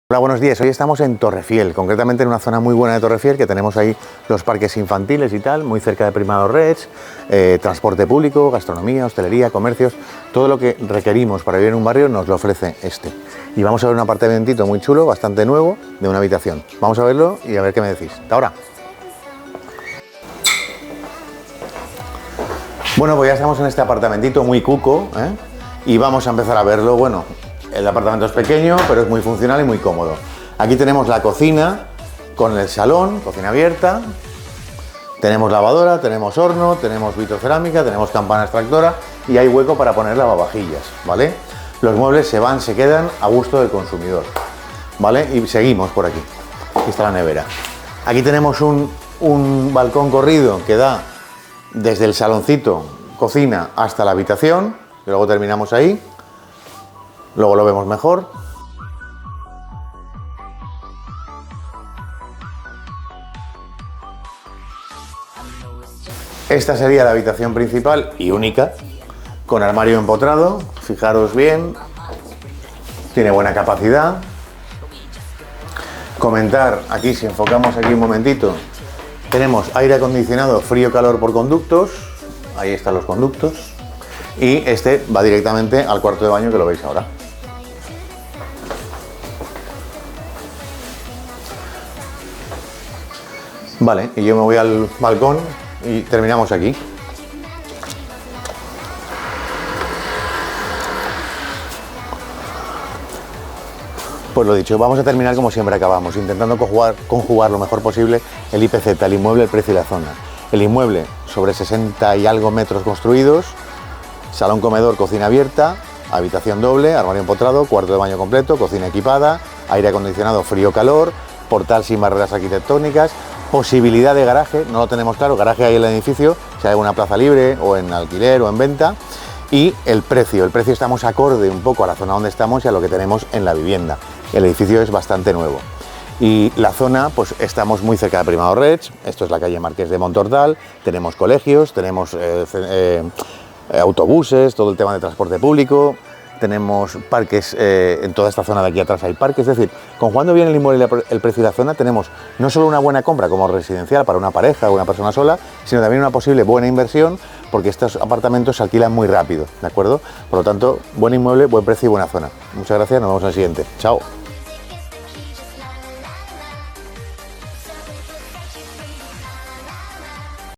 Hola, buenos días. Hoy estamos en Torrefiel, concretamente en una zona muy buena de Torrefiel, que tenemos ahí los parques infantiles y tal, muy cerca de Primado Reig, transporte público, gastronomía, hostelería, comercios, todo lo que requerimos para vivir en un barrio nos lo ofrece este. Y vamos a ver un apartamentito muy chulo, bastante nuevo, de una habitación. Vamos a verlo y a ver qué me decís. Hasta ahora. Bueno, pues ya estamos en este apartamentito muy cuco, y vamos a empezar a verlo. Bueno, el apartamento es pequeño, pero es muy funcional y muy cómodo. Aquí tenemos la cocina con el salón, cocina abierta. Tenemos lavadora, tenemos horno, tenemos vitrocerámica, tenemos campana extractora y hay hueco para poner lavavajillas, ¿vale? Los muebles se van, se quedan a gusto del consumidor, ¿vale? Y seguimos por aquí. Aquí está la nevera. Aquí tenemos un balcón corrido que da desde el saloncito, cocina, hasta la habitación. Y luego terminamos ahí. Luego lo vemos mejor. Esta sería la habitación principal y única, con armario empotrado. Fijaros bien, tiene buena capacidad. Comentar aquí, si enfocamos aquí un momentito, tenemos aire acondicionado frío-calor por conductos. Ahí están los conductos. Y este va directamente al cuarto de baño, que lo veis ahora. Vale, y yo me voy al balcón y terminamos aquí. Pues lo dicho, vamos a terminar como siempre acabamos, intentando conjugar lo mejor posible el IPZ, el inmueble, el precio y la zona. El inmueble sobre 60 y algo metros construidos, salón comedor, cocina abierta, habitación doble, armario empotrado, cuarto de baño completo, cocina equipada, aire acondicionado frío-calor, portal sin barreras arquitectónicas, posibilidad de garaje, no lo tenemos claro, garaje hay en el edificio, si hay alguna plaza libre o en alquiler o en venta. Y el precio estamos acorde un poco a la zona donde estamos y a lo que tenemos en la vivienda. El edificio es bastante nuevo. Y la zona, pues estamos muy cerca de Primado Reig, esto es la calle Marqués de Montortal, tenemos colegios, tenemos autobuses, todo el tema de transporte público, tenemos parques, en toda esta zona de aquí atrás hay parques, es decir, conjugando bien el inmueble, el precio y la zona, tenemos no solo una buena compra como residencial para una pareja o una persona sola, sino también una posible buena inversión, porque estos apartamentos se alquilan muy rápido, ¿de acuerdo? Por lo tanto, buen inmueble, buen precio y buena zona. Muchas gracias, nos vemos en el siguiente. Chao.